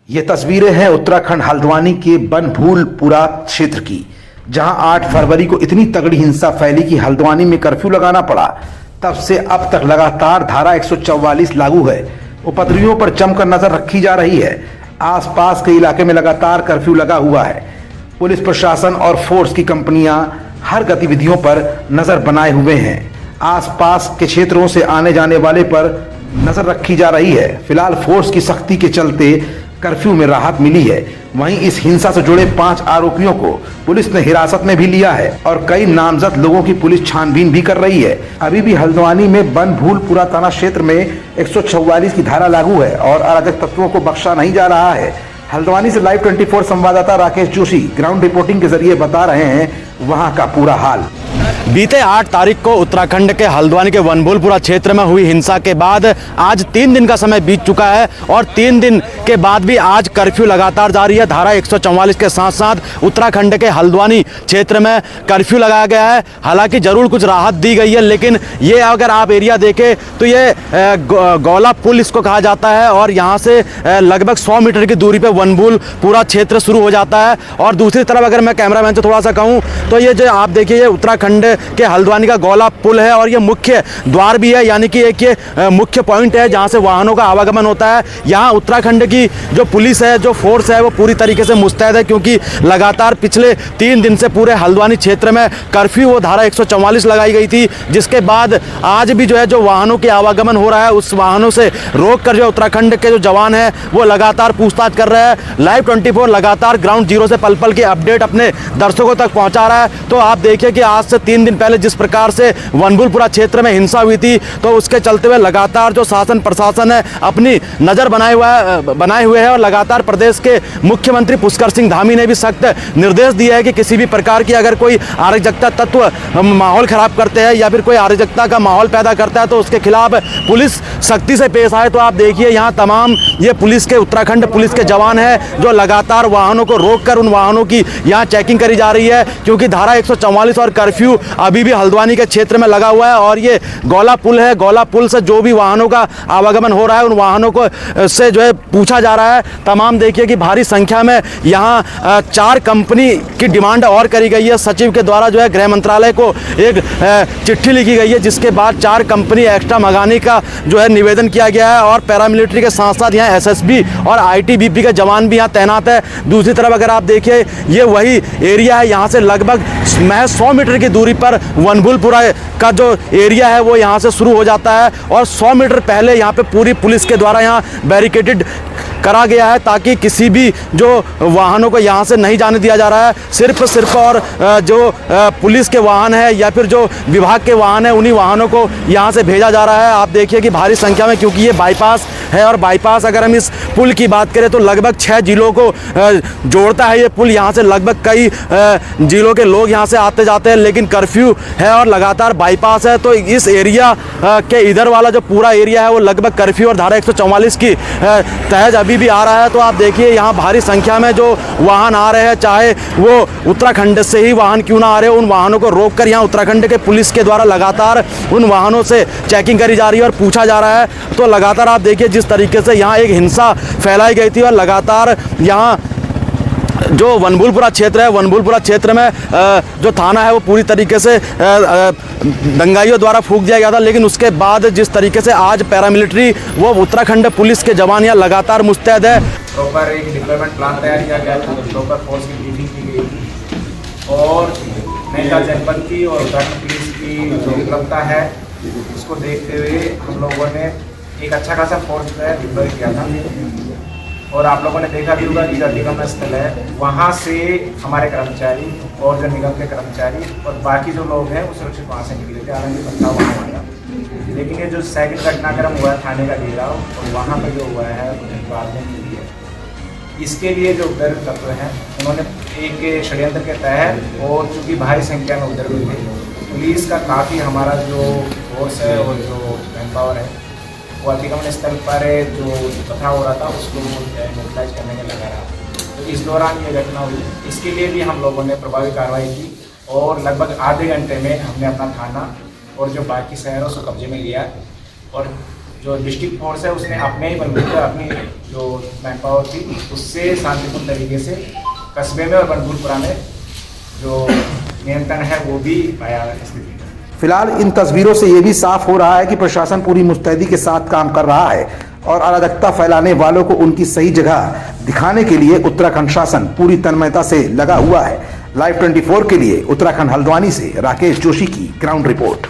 ये तस्वीरें हैं उत्तराखंड हल्द्वानी के बनभूलपुरा क्षेत्र की, जहां 8 फरवरी को इतनी तगड़ी हिंसा फैली कि हल्द्वानी में कर्फ्यू लगाना पड़ा। तब से अब तक लगातार धारा 144 लागू है। उपद्रवियों पर जमकर नजर रखी जा रही है। आसपास के इलाके में लगातार कर्फ्यू लगा हुआ है। पुलिस प्रशासन और फोर्स की कंपनियां हर गतिविधियों पर नजर बनाए हुए हैं। आसपास के क्षेत्रों से आने जाने वाले पर नजर रखी जा रही है। फिलहाल फोर्स की सख्ती के चलते कर्फ्यू में राहत मिली है। वहीं इस हिंसा से जुड़े 5 आरोपियों को पुलिस ने हिरासत में भी लिया है और कई नामजद लोगों की पुलिस छानबीन भी कर रही है। अभी भी हल्द्वानी में बनभूलपुरा थाना क्षेत्र में 144 की धारा लागू है और अराजक तत्वों को बख्शा नहीं जा रहा है। हल्द्वानी से लाइव 24 संवाददाता राकेश जोशी ग्राउंड रिपोर्टिंग के जरिए बता रहे हैं वहां का पूरा हाल। बीते 8 तारीख को उत्तराखंड के हल्द्वानी के बनभूलपुरा क्षेत्र में हुई हिंसा के बाद आज 3 दिन का समय बीत चुका है और 3 दिन के बाद भी आज कर्फ्यू लगातार जारी है। धारा 144 के साथ साथ उत्तराखंड के हल्द्वानी क्षेत्र में कर्फ्यू लगाया गया है। हालांकि जरूर कुछ राहत दी गई है, लेकिन ये अगर आप एरिया देखें तो ये गौला पुल इसको कहा जाता है और यहाँ से लगभग 100 मीटर की दूरी पर बनभूलपुरा क्षेत्र शुरू हो जाता है। और दूसरी तरफ अगर मैं कैमरामैन से थोड़ा सा कहूँ तो ये जो आप देखिए ये उत्तराखंड के हल्द्वानी का गौला पुल है और ये मुख्य द्वार भी है, यानी कि एक ये मुख्य पॉइंट है जहां से वाहनों का आवागमन होता है। यहां उत्तराखंड की जो पुलिस है, जो फोर्स है, वो पूरी तरीके से मुस्तैद है, क्योंकि लगातार पिछले 3 दिन से पूरे हल्द्वानी क्षेत्र में कर्फ्यू वो धारा 144 लगाई गई थी, जिसके बाद आज भी जो है जो वाहनों के आवागमन हो रहा है उस वाहनों से रोक कर जो उत्तराखंड के जो जवान है वो लगातार पूछताछ कर रहे हैं। लाइव 24 लगातार ग्राउंड जीरो से पल पल की अपडेट अपने दर्शकों तक पहुंचा रहा है। तो आप देखिए कि आज से 3 दिन पहले जिस प्रकार से बनभूलपुरा क्षेत्र में हिंसा हुई थी, तो उसके चलते हुए लगातार जो शासन प्रशासन है अपनी नज़र बनाए हुए है और लगातार प्रदेश के मुख्यमंत्री पुष्कर सिंह धामी ने भी सख्त निर्देश दिए है कि किसी भी प्रकार की अगर कोई अराजकता तत्व माहौल खराब करते हैं या फिर कोई अराजकता का माहौल पैदा करता है तो उसके खिलाफ पुलिस सख्ती से पेश आए। तो आप देखिए यहाँ तमाम ये पुलिस के उत्तराखंड पुलिस के जवान हैं जो लगातार वाहनों को रोककर उन वाहनों की यहाँ चेकिंग करी जा रही है, क्योंकि धारा 144 और कर्फ्यू अभी भी हल्द्वानी के क्षेत्र में लगा हुआ है। और ये गौला पुल है, गौला पुल से जो भी वाहनों का आवागमन हो रहा है उन वाहनों को से जो है पूछा जा रहा है। तमाम देखिए कि भारी संख्या में यहाँ 4 कंपनी की डिमांड और करी गई है। सचिव के द्वारा जो है गृह मंत्रालय को एक चिट्ठी लिखी गई है, जिसके बाद 4 कंपनी एक्स्ट्रा मंगाने का जो है निवेदन किया गया है। और पैरामिलिट्री के साथ साथ यहाँ SSB और ITBP के जवान भी यहाँ तैनात है। दूसरी तरफ अगर आप देखिए ये वही एरिया है, यहाँ से लगभग महज 100 मीटर की दूरी पर बनभूलपुरा का जो एरिया है वो यहाँ से शुरू हो जाता है और 100 मीटर पहले यहाँ पे पूरी पुलिस के द्वारा यहाँ बैरिकेडेड करा गया है, ताकि किसी भी जो वाहनों को यहाँ से नहीं जाने दिया जा रहा है। सिर्फ और जो पुलिस के वाहन है या फिर जो विभाग के वाहन है उन्हीं वाहनों को यहाँ से भेजा जा रहा है। आप देखिए कि भारी संख्या में, क्योंकि ये बाईपास है और बाईपास अगर हम इस पुल की बात करें तो लगभग 6 जिलों को जोड़ता है ये पुल। यहाँ से लगभग कई जिलों के लोग यहाँ से आते जाते हैं, लेकिन कर्फ्यू है और लगातार बाईपास है, तो इस एरिया के इधर वाला जो पूरा एरिया है वो लगभग कर्फ्यू और धारा 144 की तहज अभी भी आ रहा है। तो आप देखिए यहाँ भारी संख्या में जो वाहन आ रहे हैं, चाहे वो उत्तराखंड से ही वाहन क्यों ना आ रहे हो, उन वाहनों को रोककर यहाँ उत्तराखंड के पुलिस के द्वारा लगातार उन वाहनों से चेकिंग करी जा रही है और पूछा जा रहा है। तो लगातार आप देखिए जिस तरीके से यहाँ एक हिंसा फैलाई गई थी और लगातार यहाँ जो बनभूलपुरा क्षेत्र है, बनभूलपुरा क्षेत्र में जो थाना है वो पूरी तरीके से दंगाइयों द्वारा फूंक दिया गया था, लेकिन उसके बाद जिस तरीके से आज पैरामिलिट्री वो उत्तराखंड पुलिस के जवान यहाँ लगातार मुस्तैद है। प्रॉपर एक डिप्लॉयमेंट प्लान तैयार किया गया था, प्रॉपर फोर्स की ब्रीफिंग की गई थी और नैनीताल जनपद की और उत्तराखंड पुलिस की जो उपलब्धता है उसको देखते हुए हम लोगों ने एक अच्छा खासा फोर्स डिप्लॉय किया था। और आप लोगों ने देखा भी होगा कि जो निगम स्थल है वहाँ से हमारे कर्मचारी और जो निगम के कर्मचारी और बाकी जो लोग हैं वो सुरक्षित वहाँ से निकले थे, हालांकि बचाव वहाँ हुआ था। लेकिन ये जो सेकंड घटनाक्रम हुआ है थाने का घेराव और वहाँ पर जो हुआ है बाद में मिली है, इसके लिए जो उपद्रवी तत्व हैं उन्होंने एक षड्यंत्र के तहत और चूँकि भारी संख्या में उपद्रवी थे, पुलिस का काफ़ी हमारा जो फोर्स है और जो मैन पावर है वो अतिक्रमण स्थल पर जो कथा हो रहा था उसको न्यूट्रलाइज करने में लगा रहा। तो इस दौरान ये घटना हुई, इसके लिए भी हम लोगों ने प्रभावी कार्रवाई की और लगभग आधे घंटे में हमने अपना थाना और जो बाकी शहर है उसको कब्जे में लिया और जो डिस्ट्रिक्ट फोर्स है उसने अपने ही बलबूते अपनी जो मैन पावर थी उससे शांतिपूर्ण तरीके से कस्बे में और बनभूलपुरा में जो नियंत्रण है वो भी पाया स्थिति। फिलहाल इन तस्वीरों से ये भी साफ हो रहा है कि प्रशासन पूरी मुस्तैदी के साथ काम कर रहा है और अराजकता फैलाने वालों को उनकी सही जगह दिखाने के लिए उत्तराखंड शासन पूरी तन्मयता से लगा हुआ है। लाइव 24 के लिए उत्तराखंड हल्द्वानी से राकेश जोशी की ग्राउंड रिपोर्ट।